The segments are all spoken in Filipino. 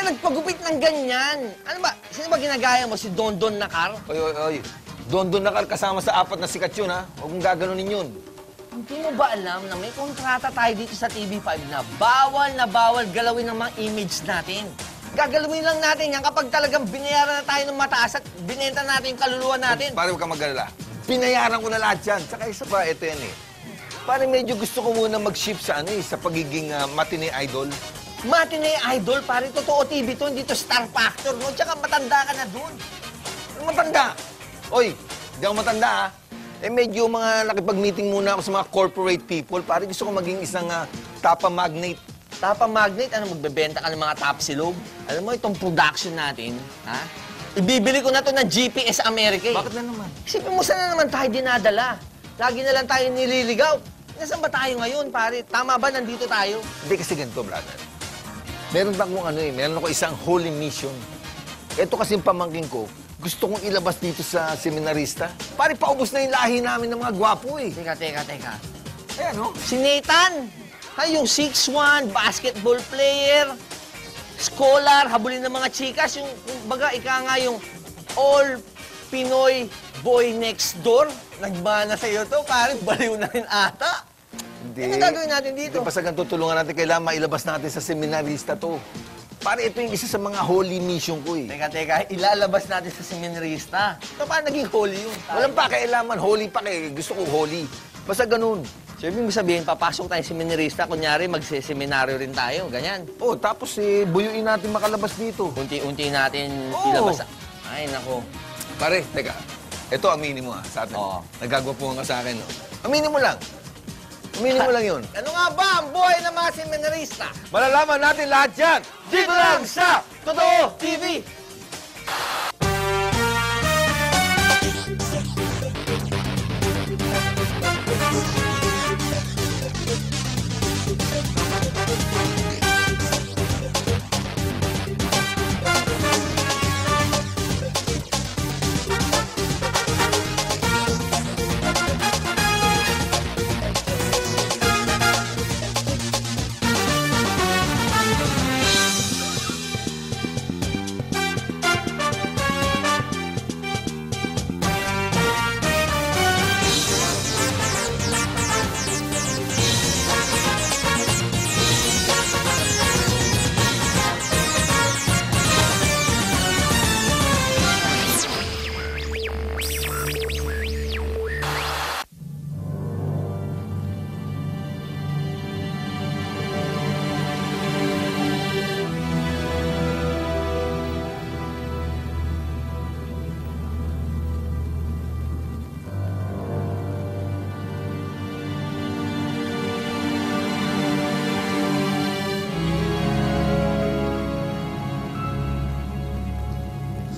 nagpagupit ng ganyan? Ano ba? Sino ba ginagaya mo? Si Dondon Nakar? Oy. Dondon Nakar kasama sa 4 na sikat yun, ha? Huwag mong gaganunin yun. Hindi mo ba alam na may kontrata tayo dito sa TV5 na bawal galawin ng mga image natin? Gagalawin lang natin yan kapag talagang binayaran na tayo ng mataas at binenta natin yung kaluluwa natin. Pare, huwag kang mag-alala. Binayaran ko na lahat yan. Tsaka isa pa, ito yan eh. Pare, medyo gusto ko muna mag-shift sa sa pagiging matinee idol. Matinee idol, pare, totoo TV to, hindi to Star Factor, no? Tsaka matanda ka na dun. Ano matanda? Oy, hindi ako matanda, ha? Medyo mga nakipag-meeting muna ako sa mga corporate people. Pare, gusto ko maging isang tapa magnate. Tapa Magnet, ano, magbebenta ka ng mga tapsilog? Alam mo, itong production natin, ha? Ibibili ko na to ng GPS America, eh. Bakit na naman? Isipin mo, saan na naman tayo dinadala? Lagi na lang tayo nililigaw. Nasaan ba tayo ngayon, pare? Tama ba nandito tayo? Hindi kasi ganito, brother. Meron akong meron ako isang holy mission. Ito kasi yung pamangkin ko, gusto kong ilabas dito sa seminarista. Pare, paubos na yung lahi namin ng mga gwapo, eh. Teka. Ayan, no? Si Nathan! Ay, yung 6'1", basketball player, scholar, habulin ng mga chikas, yung baga, nga yung all Pinoy boy next door. Nagmana sa'yo to, pare, baliw na rin ata. Hindi. Ano gagawin natin dito? Hindi pa sa ganito, tulungan natin, kailangan mailabas natin sa seminarista to. Pare, ito yung isa sa mga holy mission ko, eh. Teka, ilalabas natin sa seminarista. So, paano naging holy yun? Walang pakailaman, holy pa kay. Gusto ko holy. Basta ganun. So, ibig sabihin, papasok tayo seminarista, kunyari, magseseminaryo rin tayo, ganyan. Oh, tapos buyuin natin makalabas dito. Unti-unti natin Oo. ilabas. Ay, nako. Pare, teka. Ito, aminin mo, sa atin. Oo. Nagagwapuhan ka sa akin, no? Aminin mo lang. Aminin mo lang yun. Ano nga ba ang buhay ng mga seminarista? Malalaman natin lahat yan dito lang sa Totoo TV!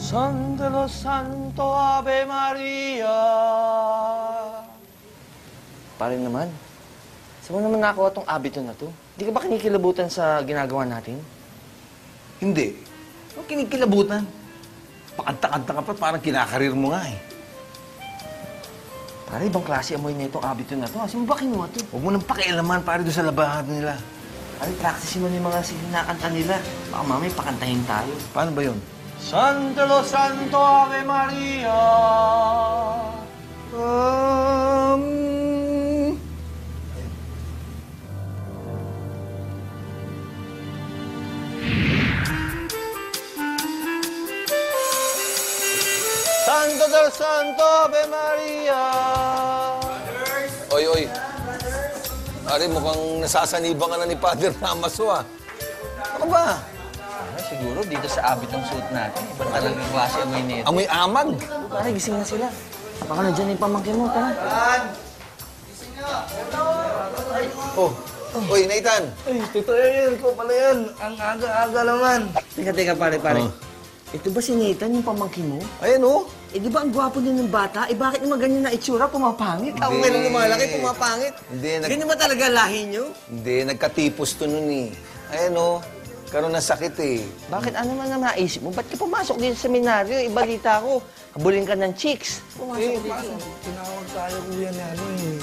San de los Santo Ave Maria. Pare naman, saan mo naman nakakuha tong abito na to? Di ka ba kinikilabutan sa ginagawa natin? Hindi. Ano kinikilabutan? Pakanta-kanta ka pa, parang kinakarir mo nga, eh. Pare, ibang klase amoy na itong abito na to. Saan mo ba kinuha to? Huwag mo nang pakialaman, pare, doon sa labahan nila. Pare, practice mo na yung mga sinakanta nila. Baka mamay pakantahin tayo. Paano ba yun? San de los Santo Ave Maria. Santo del Santo Ave Maria. Oy. Pare, mukhang nasasaniban ka na ni Father Damaso, ah. Ano ba? Siguro dito sa abit ng suit natin. Iba talagang klase amoy nito. Amoy amag. Pare, gising na sila. Baka nandiyan yung pamangkin mo, tara. Oh. Oy, Nathan. Ay, totoo yan. Ikaw pala yan. Ang aga-aga naman. Teka, pare. Oh. Ito ba si Nathan, yung pamangkin mo? Ayan, oh. Eh, di ba ang gwapo din ng bata? Eh, bakit naman ganyan na itsura? Pumapangit. Ako Hindi. meron lumalaki, pumapangit. Hindi, Ganyan ba talaga lahi nyo? Hindi, nagkatipos to nun, eh. Ayan, oh. Karoon ng sakit, eh. Bakit ano man ang naisip mo? Ba't ka pumasok din sa seminaryo? Ibalita ko, habulin ka ng chicks. Pumasok dito. Tinawag tayo kuya na ano eh.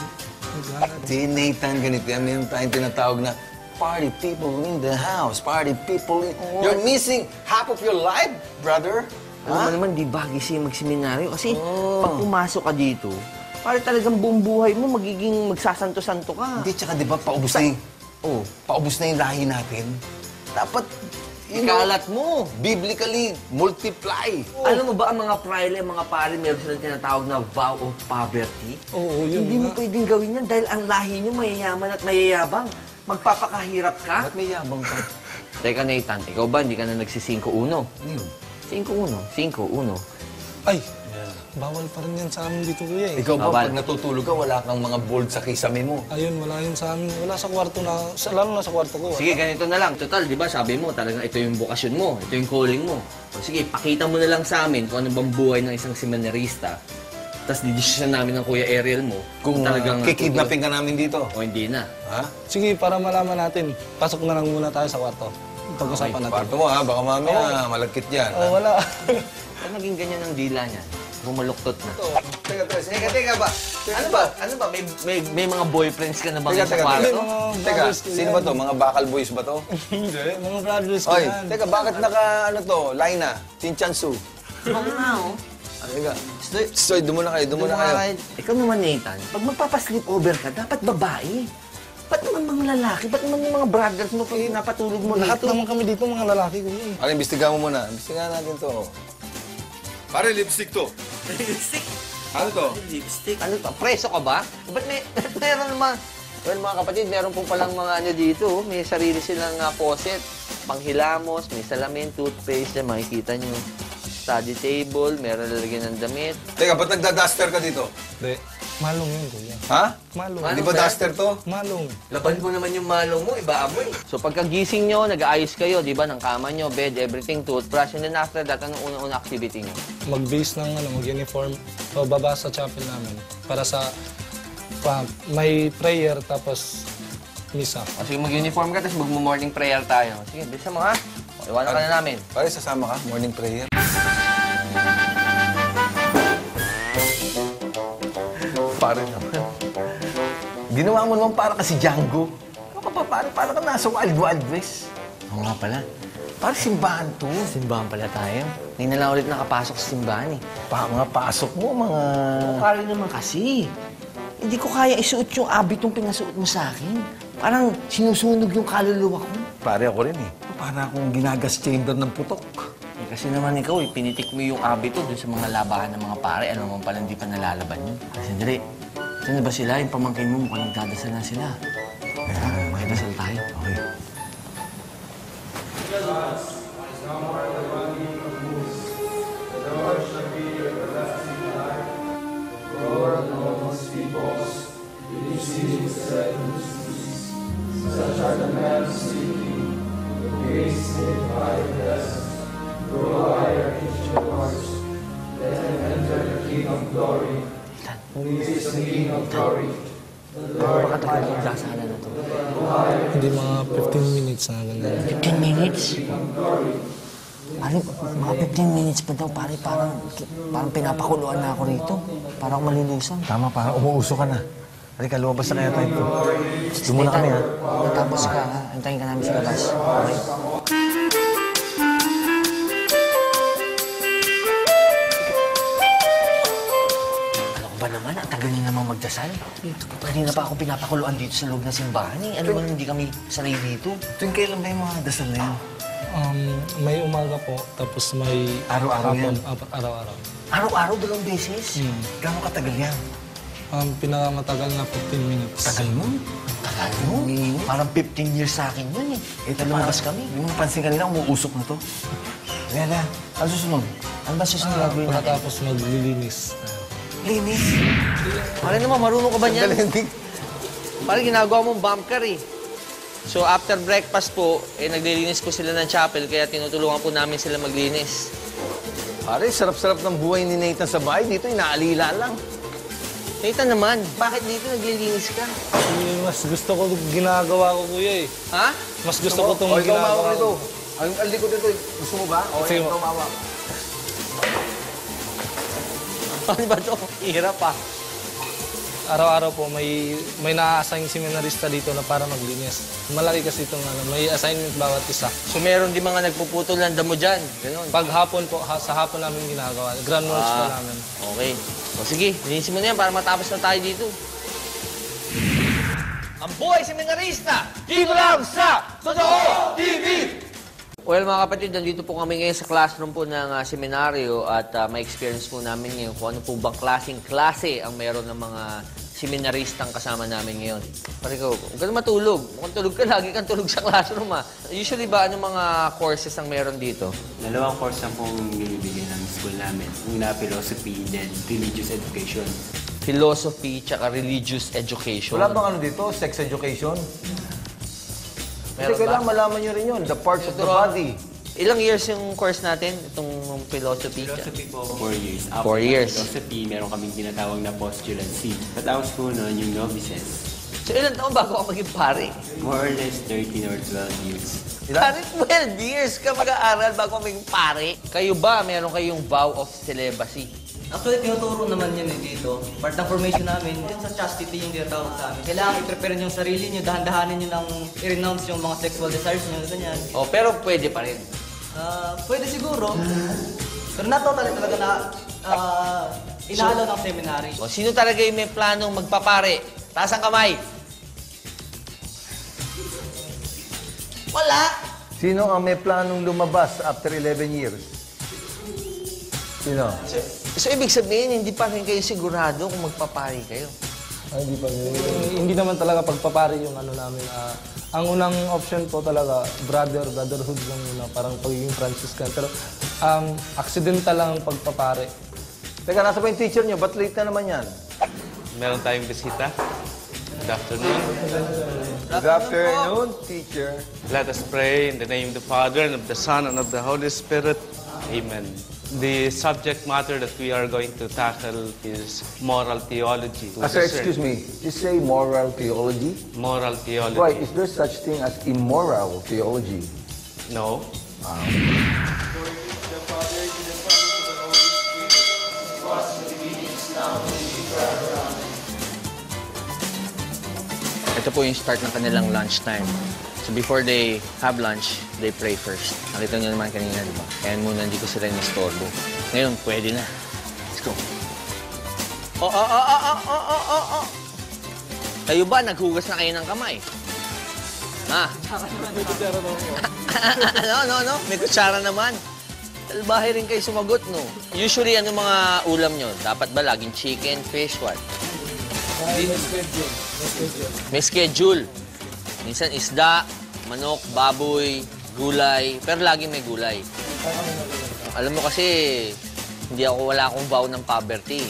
Si Nathan, ganito yan. Meron tayong tinatawag na Party people in the house. Party people in... You're missing half of your life, brother. Alam mo naman, di ba, gising magseminaryo? Kasi pag pumasok ka dito, para talagang buong buhay mo magiging magsasanto-santo ka. Hindi, tsaka di ba, paubos na yung... Oh, paubos na yung lahi natin. Dapat, Ikalat mo. biblically, multiply. Alam mo ba, ang mga praile, mga pare, meron silang tinatawag na vow of poverty? Oo, yun Hindi mo pwedeng gawin yan dahil ang lahi nyo mayayaman at mayayabang. Magpapakahirap ka. Ba't may yabang ka? Teka, Nathan, ikaw ba hindi ka na nagsi-5-1? 5-1, 5-1. Ay, bawal pa rin yan sa amin dito, kuya eh. Ikaw ba, Bawal. pag natutulog ka, wala kang mga bold sa kisame mo. Ayun, wala yun sa amin. Wala sa kwarto na, lalo na sa kwarto ko. Sige, ganito na lang. Total, di ba, sabi mo, talagang ito yung bokasyon mo, ito yung calling mo. O sige, pakita mo na lang sa amin kung ano bang buhay ng isang seminarista. Tapos didesisyon namin ng Kuya Ariel mo Kung talagang kikidnapping ka namin dito. o hindi na. Ha? Sige, para malaman natin, pasok na lang muna tayo sa kwarto. Pag-usapan natin. Kwarto mo ha, baka mamaya malagkit yan. Oh, wala. Pag naging ganyan ang dila niya, bumaluktot na. Teka ba? Ano ba? May mga boyfriends ka na ba Teka, sa teka, kwarto? Teka, sino ba to? Mga bakal boys ba to? Hindi, mga brothers ko Oy, yan. teka, bakit naka, ano to, Laina, Chinchansu? Bakit na, oh? Teka, Stoy, doon muna kayo, doon muna kayo. Ikaw naman, Nathan, pag magpapasleep over ka, dapat babae. Ba't naman mga lalaki? Ba't naman yung mga brothers mo pag napatulog mo Lahat dito? naman kami dito, mga lalaki ko yun. Ano, imbestigahan mo muna. Imbestigahan natin to. Pare, lipstick to. Lipstick? Ano to? Lipstick? Ano to? Preso ka ba? Ba't meron naman? Well, mga kapatid, meron pong palang mga ano dito. May sarili silang faucet. Panghilamos, may salamin, toothpaste. Yan, makikita nyo. Study table, meron lalagyan ng damit. Teka, ba't nagda-duster ka dito? Hindi, malong yun, kuya. Ha? Malong. Ano, Di ba sir? duster to? Malong. Laban mo naman yung malong mo, iba mo eh. So pagkagising nyo, nag-aayos kayo, di ba, ng kama nyo, bed, everything, toothbrush, and then after that, anong unang-unang activity nyo? Mag-base ng mag-uniform o baba sa chapel namin para sa may prayer tapos misa. O sige, mag-uniform ka, tapos mag-morning prayer tayo. Sige, bisa mo ha. O, iwanan ka na namin. Pare, sasama ka? Morning prayer? Pare naman. Ginawa mo naman para kasi Django. Ano ka pa, pare? Para ka nasa Wild Wild West. Oo nga pala. Para simbahan to. Simbahan pala tayo. Ngayon na lang ulit nakapasok sa simbahan eh. Mga pasok mo, mga... Kaya naman kasi. Hindi ko kaya isuot yung abitong pinasuot mo sa akin. Parang sinusunog yung kaluluwa ko. Pare ako rin eh. Para akong ginagas chamber ng putok. Eh, kasi naman ikaw, pinitik mo yung abito dun sa mga labahan ng mga pare. Alam mo pala hindi pa nalalaban yun. Sandali, ito na ba sila? Yung pamangkin mo mukhang nagdadasal na sila. Makidasal tayo. Okay. Baka tagal yung dasalan na to. Hindi mga 15 minutes na ganyan. 15 minutes? Pare, mga 15 minutes pa daw, pare. Parang pinapakuluan na ako rito. Parang malulusan. Tama, parang umuuso ka na. Halika, lumabas na kaya tayo ito. Doon muna kami, ha? Matapos ka, ha? Antayin ka namin sa labas. Okay? Ano ko ba naman? Ang tagal niya namang magdasal. Kanina pa ako pinapakuluan dito sa loob ng simbahan eh. Ano naman hindi kami sanay dito? Tuwing kailan ba yung mga dasal na yan? May umaga po, tapos may... Araw-araw yan? Araw-araw. Araw-araw, 2 beses? Gano'ng katagal yan? Pinakamatagal na 15 minutes. Tagal mo? Tagal mo? Parang 15 years sa akin yun eh. Ito Lumabas kami. Yung napansin kanina, umuusok na to. Lala, ano susunod? Ano ba susunod gagawin natin? Pagkatapos maglilinis. Linis. Pare naman, marunong ka ba niyan? Galing. Parang ginagawa mong bumper eh. So after breakfast po, naglilinis po sila ng chapel, kaya tinutulungan po namin sila maglinis. Pare, sarap-sarap ng buhay ni Nathan sa bahay. Dito, inaalila lang. Nathan naman, bakit dito naglilinis ka? Mas gusto ko ginagawa ko, kuya eh. Ha? Mas gusto ko itong ikaw ginagawa umawak nito. ko. Ang likod nito, gusto mo ba? O, Sige, ikaw umawak. Ano ba ito? Hirap ah. araw-araw po may na-assign seminarista dito na para maglinis. Malaki kasi itong may assignment bawat isa. So meron din mga nagpuputol ng damo dyan. Ganun. Pag hapon po, sa hapon namin ginagawa. Grand works po namin. Okay. O sige, linisin mo na yan para matapos na tayo dito. Ang buhay seminarista! Dito lang sa Totoo TV! Well, mga kapatid, nandito po kami ngayon sa classroom po ng seminaryo at may experience po namin ngayon kung ano po bang klase ang meron ng mga seminaristang kasama namin ngayon. Pare ko, huwag ka na matulog. Mukhang tulog ka, lagi kang tulog sa classroom Usually ba, ano mga courses ang meron dito? Dalawang course na pong binibigyan ng school namin. Una, philosophy, then religious education. Philosophy tsaka religious education. Wala bang ano dito? Sex education? Meron Kasi kailangan malaman nyo rin yun. The parts of the body. Ilang years yung course natin? Itong philosophy? Philosophy po, 4 years. After 4 years. philosophy, meron kaming tinatawag na postulancy. Patapos po nun, yung novices. So ilang taon bago ako maging pare? More or less 13 or 12 years. Pare, 12 years ka mag-aaral bago maging pare. Kayo ba, meron kayong vow of celibacy? Actually, tinuturo naman yun dito. Part ng formation namin, yun sa chastity yung tinatawag sa amin. Kailangan i-prepare yung sarili nyo, dahan-dahanin nyo ng i-renounce yung mga sexual desires nyo, ganyan. Oh, pero pwede pa rin. Pwede siguro, pero not totally talaga na inaalaw ng seminary. O, sino talaga yung may planong magpapare? Taas ang kamay. Wala. Sino ang may planong lumabas after 11 years? Sino? So, ibig sabihin, hindi pa rin kayo sigurado kung magpapare kayo. Ay, hindi pa. Hindi naman talaga pagpapari yung ano namin. Ang unang option po talaga, brotherhood lang muna, parang pagiging Franciscan. Pero accidental lang ang pagpapare. Teka, nasa pa yung teacher nyo? Ba't late na naman yan? Meron tayong bisita. Good afternoon. Good afternoon, teacher. Let us pray in the name of the Father, and of the Son, and of the Holy Spirit. Amen. The subject matter that we are going to tackle is moral theology. Sir, excuse me. You say moral theology? Moral theology. Right. Is there such thing as immoral theology? No. Ito po yung start ng kanilang lunch time. So before they have lunch, they pray first. Nakita nyo naman kanina, di ba? Kaya muna hindi ko sila nistorbo. Ngayon, pwede na. Let's go. Kayo ba, naghugas na kayo ng kamay? Ha? May kutsara naman. No. May kutsara naman. Talbahay rin kayo sumagot, no? Usually, ano mga ulam nyo? Dapat ba laging chicken, fish, what? May schedule. Minsan isda, manok, baboy, gulay. Pero lagi may gulay. Alam mo kasi, wala akong vow ng poverty.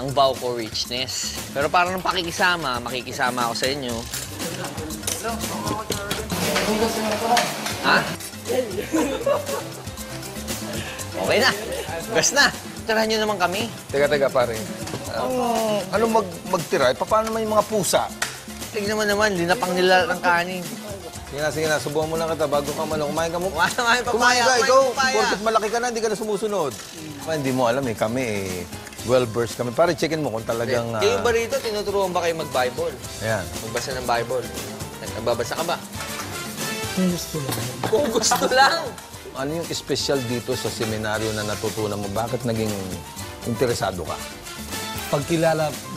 Ang vow ko, richness. Pero parang nung makikisama ako sa inyo. Ha? Okay na. Gas na. Tirahan nyo naman kami. Teka, pare. Ano magtira? Paano naman yung mga pusa? Tignan mo naman, linapang nila ng kanin. Sige na. Subukan mo lang kita bago ka man. Kumain ka mo. Kumain ka. Ikaw, porket malaki ka na, hindi ka na sumusunod. Hindi mo alam kami well-versed kami. Pare, checkin mo kung talagang... Kayo ba rito, tinuturuan ba kayo mag-Bible? Ayan. Magbasa ng Bible. Nagbabasa ka ba? Kung gusto lang. Kung gusto lang. Ano yung special dito sa seminaryo na natutunan mo? Bakit naging interesado ka?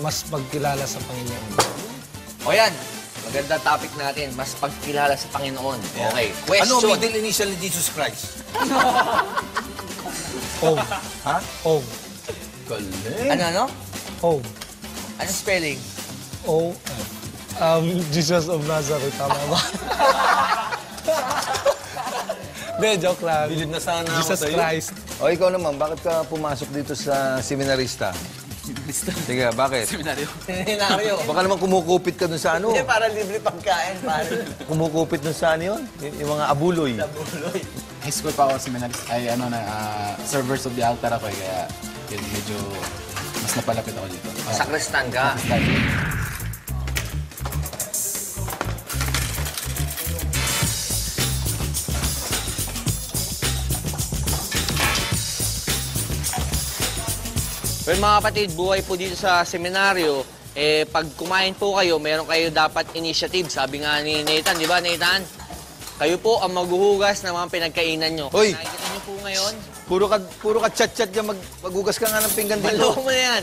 Mas pagkilala sa Panginoon. O yan, maganda topic natin. Mas pagkilala sa Panginoon. Okay, Ano question. middle initial ni Jesus Christ? Om. Ha? Om. Galing. Ano? Om. Ano spelling? O. Jesus of Nazareth. Tama ba? Hindi, joke lang. Bilib na sana Jesus ako sa'yo. Christ. O ikaw naman, bakit ka pumasok dito sa seminarista? Sige, bakit? Seminaryo. Baka naman kumukupit ka dun sa ano? Hindi, para libre pagkain, pare. Kumukupit dun sa ano yun? Yung mga abuloy. High school pa ako seminarist, servers of the altar ako kaya yun, medyo mas napalapit ako dito. Sakristan ka. Well, mga kapatid, buhay po dito sa seminaryo, pag kumain po kayo, meron kayo dapat initiative. Sabi nga ni Nathan, di ba Nathan? Kayo po ang maghuhugas ng mga pinagkainan nyo. Hoy! Nakikita nyo po ngayon? Puro ka chat-chat yan, maghugas ka nga ng pinggan dito. Maloko mo na yan.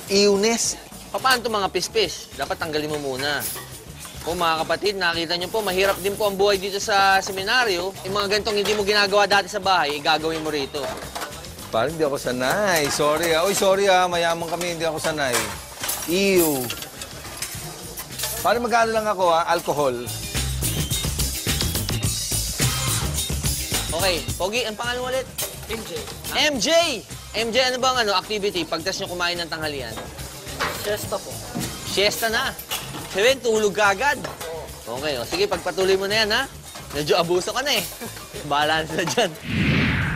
Iwnes. Paano itong mga pispis? Dapat tanggalin mo muna. Po mga kapatid, nakita nyo po, mahirap din po ang buhay dito sa seminaryo. Yung mga ganitong hindi mo ginagawa dati sa bahay, gagawin mo rito. Parang hindi ako sanay. Sorry ah. Uy, sorry ah. Mayaman kami, hindi ako sanay. Ew. Parang mag-ano lang ako ah, alcohol. Okay, Pogi, ang pangalan mo ulit? MJ! MJ, ano bang activity pagtas nyo kumain ng tanghalian? Siesta po. Siesta na. Sabihin, tulog ka agad. Okay, sige, pagpatuloy mo na yan, ha? Medyo abuso ka na eh. Bahala na dyan.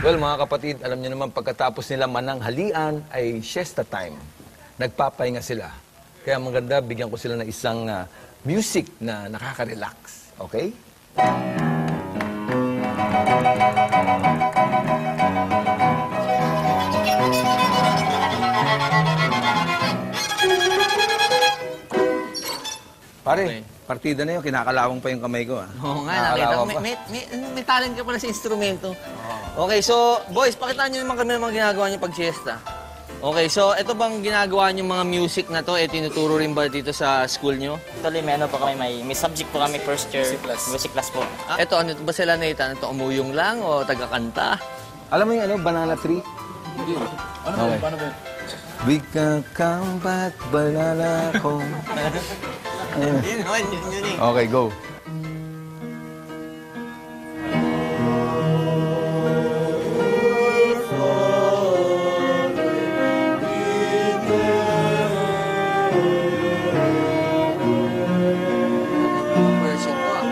Well, mga kapatid, alam niyo naman pagkatapos nila mananghalian ay siesta time. Nagpapahinga sila. Kaya maganda, bigyan ko sila ng isang music na nakaka-relax. Okay? Pare, partida na yun. Kinakalawang pa yung kamay ko, ah. Oo nga, nakita ko. May talent ka pala sa instrumento. Okay, so, boys, pakitaan nyo naman kami ng mga ginagawa nyo pag siesta. Okay, so, ito bang ginagawa nyo mga music na to? Tinuturo rin ba dito sa school nyo? Actually, may ano po kami, may subject po kami first year. Music class po. Ito, ano ba sila, Nathan? Ito, umuyong lang o taga-kanta? Alam mo yung banana tree? Paano ba yun? We can come back, banana ko. Yun eh. Okay, go. Version ko, ah.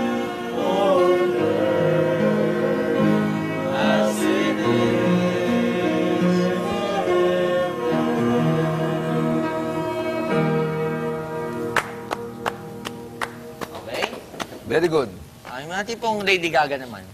Okay. Very good. Ay, mga tipong Lady Gaga naman.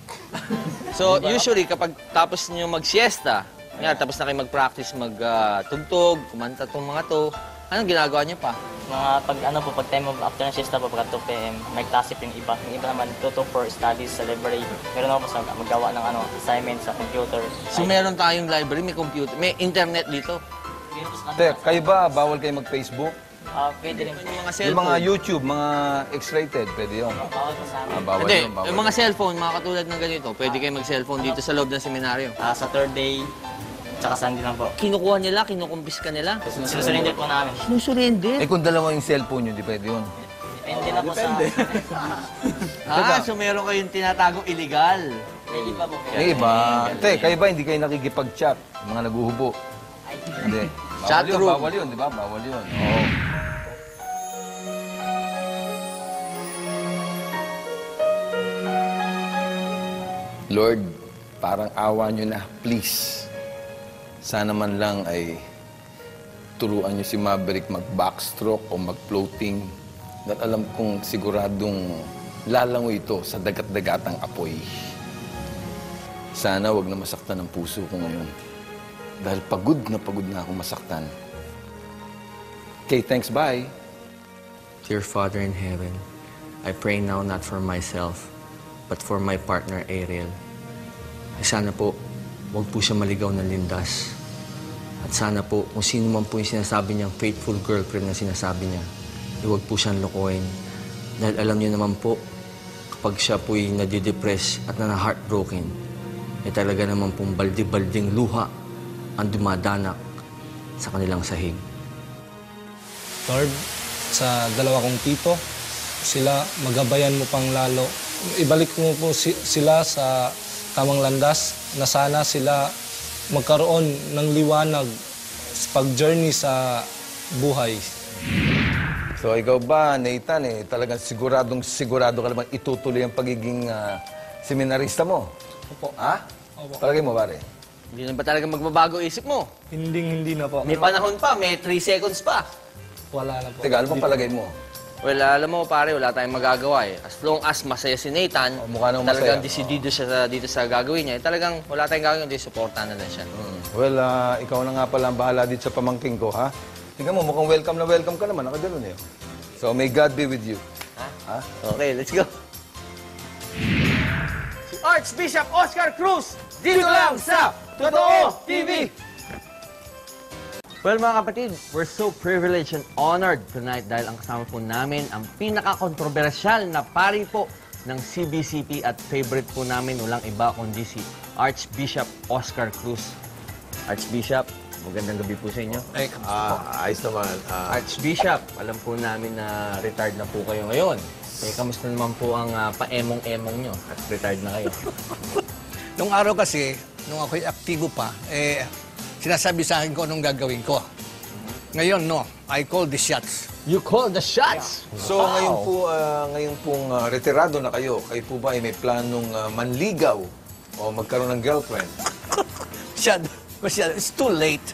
So, usually, kapag tapos nyo mag-siesta, tapos na kayo mag-practice, mag-tugtog, kumanta itong mga to, anong ginagawa nyo pa? Mga pag time of after ng siesta po, pagka 2 p.m., may klase po yung iba. Yung iba naman, tuto for studies sa library. Meron ako sa maggawa ng assignment sa computer. So, meron tayong library, may computer, may internet dito. Te, kayo ba, bawal kayo mag-Facebook? Pwede rin. Yung mga Yung cellphone. mga YouTube, mga X-rated, pwede yun. Bawal po sa amin. Bawal Hindi, yun, bawal. yung mga cellphone, mga katulad ng ganito, pwede kayo mag-cellphone dito sa loob ng seminaryo. Saturday, tsaka Sunday lang po. Kinukuha nila, kinukumpiska nila. Sinusurrender po namin. Sinusurrender? Eh kung dalawa yung cellphone nyo, di pwede yun. Depende na po So meron kayong tinatagong illegal. May iba po. Eh iba. Te, kayo ba hindi kayo nakikipag-chat? Mga naguhubo. Hindi. Chat Bawal yun, room. bawal yun, di ba? Bawal yun. Oo. Lord, parang awa nyo na, please. Sana man lang ay turuan nyo si Maverick mag-backstroke o mag-floating. Dahil alam kong siguradong lalangoy ito sa dagat-dagatang apoy. Sana wag na masaktan ang puso ko ngayon. Dahil pagod na akong masaktan. Okay, thanks, bye. Dear Father in heaven, I pray now not for myself, but for my partner Ariel. Sana po, huwag po siya maligaw ng lindas. At sana po, kung sino man po yung sinasabi niyang faithful girlfriend na sinasabi niya, huwag po siyang lokohin. Dahil alam niyo naman po, kapag siya po'y nadidepress at na-heartbroken, eh talaga naman pong baldi-balding luha ang dumadanak sa kanilang sahig. Lord, sa dalawa kong tito, sila magabayan mo pang lalo. Ibalik mo po sila sa tamang landas na sana sila magkaroon ng liwanag sa pag-journey sa buhay. So ikaw ba, Nathan, talagang sigurado ka naman itutuloy ang pagiging seminarista mo? Opo. Ha? Opo. Palagay mo, pare? Hindi na ba talaga magbabago isip mo? Hindi na po. May panahon pa, may 3 seconds pa. Wala na po. Teka, ano bang palagay mo? Well, alam mo pare, wala tayong magagawa eh. As long as masaya si Nathan, mukha namang talagang masaya. desidido siya dito sa gagawin niya, talagang wala tayong gagawin, hindi supportan na lang siya. Well, ikaw na nga pala ang bahala dito sa pamangking ko, ha? Tingnan mo, mukhang welcome ka naman. Nakagano'n eh. So, may God be with you. Ha? Okay, let's go. Si Archbishop Oscar Cruz, dito lang sa Totoo TV! Well, mga kapatid, we're so privileged and honored tonight dahil ang kasama po namin ang pinaka-kontrobersyal na pari po ng CBCP at favorite po namin walang iba kundi si Archbishop Oscar Cruz. Archbishop, magandang gabi po sa inyo. Ayos naman. Archbishop, alam po namin na retired na po kayo ngayon. Kamusta naman po ang paemong-emong nyo at retired na kayo? Nung araw kasi, nung ako'y aktibo pa, sinasabi sa akin ko anong gagawin ko. Ngayon, no, I call the shots. You call the shots? So, ngayon pong retirado na kayo, kayo po ba ay may planong manligaw o magkaroon ng girlfriend? Masyado, it's too late.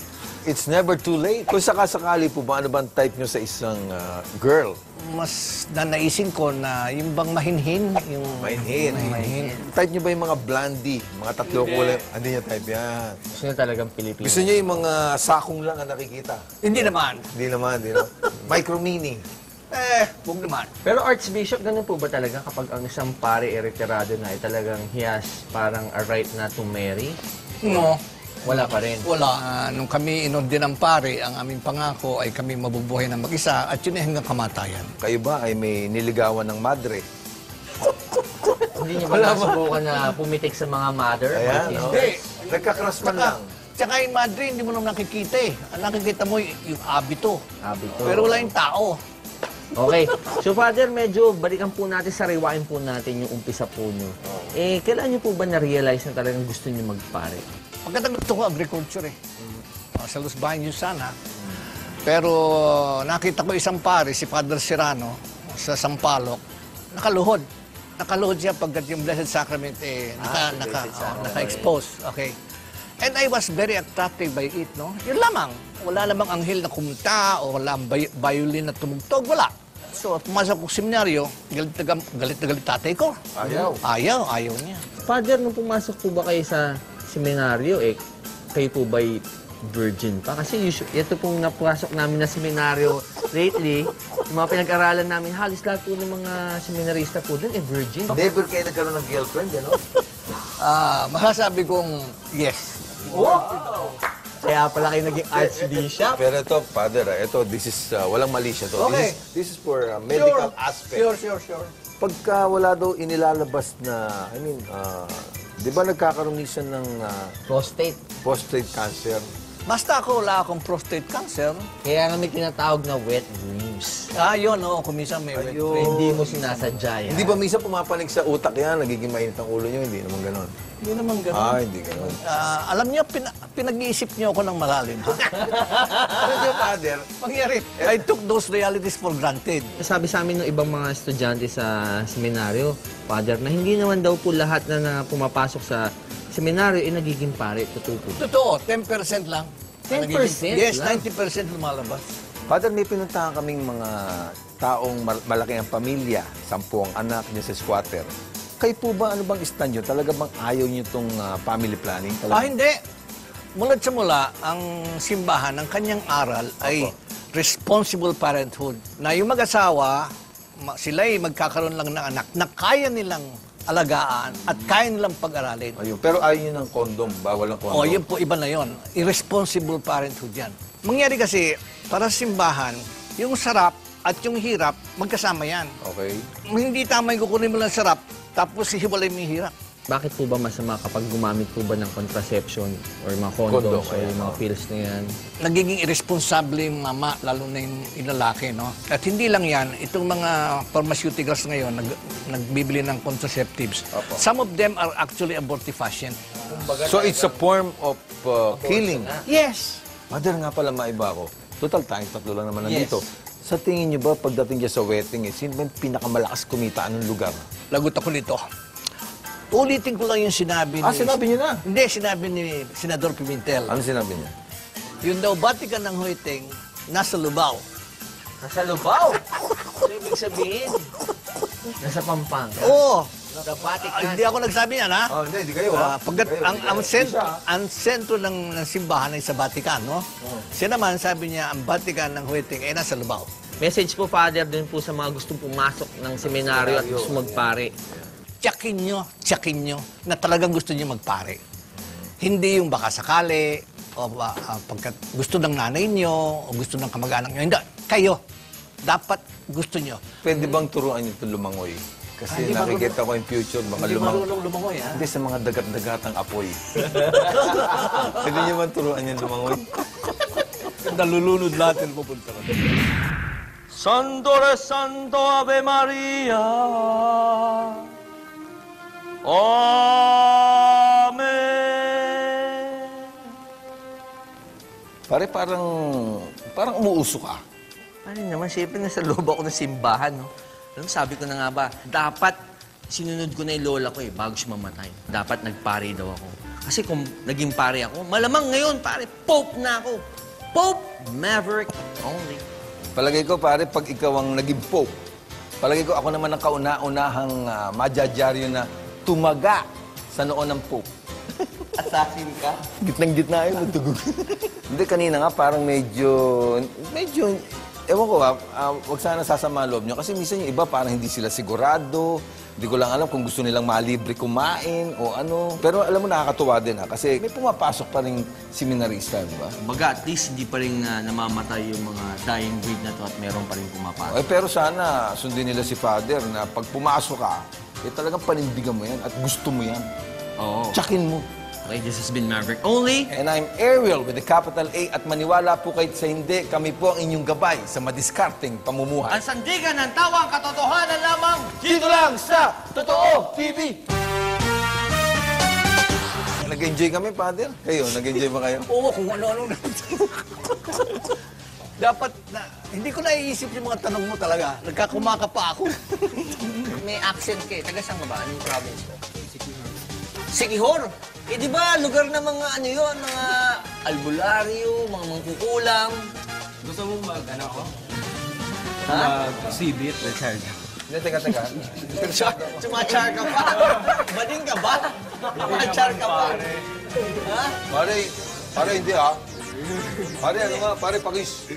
It's never too late. Kung sakasakali po ba, ano bang type nyo sa isang girl? Mas nanaisin ko na yung bang mahinhin. Mahinhin. Type nyo ba yung mga blondie? Mga tatlo kulay? Hindi niya type yan. Gusto nyo talagang Pilipino? Gusto niya yung mga sakong lang ang nakikita? Hindi naman. Hindi naman. Micro-mini. Huwag naman. Pero Archbishop, ganun po ba talaga kapag ang isang pare retirado na ay talagang he has parang a right na to marry? No. Wala pa rin. Wala. Nung kami inordin ng pare, ang aming pangako ay kami mabubuhay ng mag-isa at yun ay hanggang kamatayan. Kayo ba ay may niligawan ng madre? Hindi niyo ba nasubukan na pumitik sa mga mother? Ayan, Hindi. Nagka-crush man lang. Tsaka yung madre, hindi mo naman nakikita eh. Ang nakikita mo yung abito. Abito. Pero wala yung tao. Okay. So, Father, medyo balikan po natin, sariwain po natin yung umpisa po nyo. Kailan nyo po ba na-realize na talagang gusto nyo magpare? Magandang gusto ko agriculture eh. Sa Los Baños sana. Pero nakita ko isang pare, si Father Serrano, sa Sampaloc, nakaluhod. Nakaluhod siya pagkat yung Blessed Sacrament naka-expose. Okay. And I was very attracted by it, no? Yun lamang. Wala namang anghel na kumta o wala violin na tumugtog. Wala. So, pumasok ko seminaryo, galit na galit tatay ko. Ayaw niya. Father, nung pumasok po ba kayo sa seminaryo, kayo po ba'y virgin pa? Kasi ito pong napasok namin na seminaryo lately, yung mga pinag-aralan namin, halos lahat po ng mga seminarista po doon, virgin. Never kayo nagkaroon ng girlfriend, ano? Masasabi kong yes. Wow! Kaya pala kayo naging Archbishop. Pero ito, Father, this is, walang mali siya to. Okay. This is for medical aspect. Sure. Pagka wala daw inilalabas na, di ba nagkakaroon minsan ng prostate cancer? Basta ako, wala akong prostate cancer. Kaya nga may tinatawag na wet dreams. Yun, oo. Kung minsan may wet dream. Hindi mo sinasadya yan. Hindi ba minsan pumapanig sa utak yan, nagiging mainit ang ulo nyo? Hindi naman ganon. Hindi naman ganun. Hindi ganon. Alam niyo, pinag-iisip niyo ako ng malalim. Pero Father, Mangyari, I took those realities for granted. Sabi sa amin ng ibang mga estudyante sa seminaryo, Father, na hindi naman daw po lahat na pumapasok sa seminaryo ay nagiging pare. Totoo po. Totoo, 10% lang. 10% Yes, lang? 90% lumalabas. Father, may pinuntahan kaming mga taong malaki ang pamilya, 10 ang anak niya sa squatter. Kayo po ba, ano bang stand nyo? Talaga bang ayaw nyo itong family planning? Hindi. Mula't sa mula, ang simbahan, ang kanyang aral ay responsible parenthood. Na yung mag-asawa, sila'y magkakaroon lang ng anak na kaya nilang alagaan at kaya nilang pag-aralin. Ayun. Pero ayaw nyo ng kondom, bawal ang kondom. Yun po, iba na yun. Irresponsible parenthood yan. Mangyari kasi, para sa simbahan, yung sarap at yung hirap, magkasama yan. Okay. Hindi tama yung kukunin mo lang sarap, tapos hihiwalay mo yung hirap. Bakit po ba masama kapag gumamit po ba ng contraception or mga condoms o yung mga pills na yan? Nagiging irresponsible yung mama, lalo na yung lalaki, no? At hindi lang yan, itong mga pharmaceuticals ngayon, nagbibili ng contraceptives. Some of them are actually abortifacient. So it's a form of killing? Yes! Father, nga pala maiba ko. Total, tayong tatlo lang naman nandito. Sa tingin niyo ba, pagdating niya sa wedding, sino ba yung pinakamalakas kumita? Anong lugar? Lagot ako nito. Ulitin ko lang yung sinabi ni... Sinabi niyo na? Hindi, sinabi ni Senador Pimentel. Ano sinabi niya? Yung daw Vatican ng Huiting, nasa Lubao. Nasa Lubao? So, ibig sabihin, nasa Pampanga. Oo. The Vatican. Hindi ako nagsabi yan, ha? Oh, hindi kayo, ha? Pagkat ang sentro ng simbahan ay sa Vatican, no? Siya naman, sabi niya, ang Vatican ng Huweting ay nasa Lubao. Message ko, Father, din po sa mga gustong pumasok ng seminaryo at gusto magpare. Tiyakin nyo na talagang gusto nyo magpare. Hindi yung baka sakali, o pagkat gusto ng nanay nyo, o gusto ng kamag-anak nyo. Hindi, kayo. Dapat gusto nyo. Pwede bang turuan yung lumangoy? Kasi nakikita ko yung future, baka lumangoy, ha? Hindi, sa mga dagat-dagatang apoy. Pwede niyo bang turuan yung lumangoy? Nalulunod natin pupunta ka. Santo re Santo Ave Maria. Amen. Pare, parang umuuso ka. Ano naman, siyempre nasa loob ako ng simbahan, no? Alam, sabi ko na nga ba, dapat sinunod ko na yung lola ko bago siya mamatay. Dapat nagpare daw ako. Kasi kung naging pare ako, malamang ngayon, pare, Pope na ako. Pope Maverick only. Palagay ko, pare, pag ikaw ang naging pope, palagay ko ako naman ang kauna-unahang majajaryo na tumaga sa noon ng pope. Assassin ka? Gitnang-gitna yun, magtugog. Hindi, kanina nga parang medyo, ewan ko wag sana sasama ang loob nyo. Kasi minsan yung iba parang hindi sila sigurado. Hindi ko lang alam kung gusto nilang malibre kumain o ano. Pero alam mo, nakakatuwa din kasi may pumapasok pa rin seminarista, di ba? Baga, at least hindi pa rin namamatay yung mga dying breed na to at meron pa rin pumapasok. Pero sana sundin nila si Father na pag pumasok ka, talagang panindigan mo yan at gusto mo yan. Oo. Tsakin mo. Okay, this has been Maverick only. And I'm Ariel with the capital A at maniwala po kahit sa hindi, kami po ang inyong gabay sa madiskarteng pamumuhay. Ang sandigan ng tawang katotohanan lamang Dito lang sa Totoo TV! Nag-enjoy kami, Father? Kayo, nag-enjoy ba kayo? Oo, kung ano-ano na. Dapat na, hindi ko naiisip yung mga tanong mo talaga. Nagkakumaka pa ako. May accent ka eh. Taga saan ka ba? Anong province mo? Siquijor. Eh, di ba, lugar ng mga ano yun, mga albularyo, mga mangkukulam. Gusto mo mag-ano ko? Ha? Mag-CBit, Richard. Hindi, teka. Sumachar ka pa. Bading ka ba? Sumachar ka pa. Ha? Pare, hindi ha. Pare, ano nga? Pare, pakis.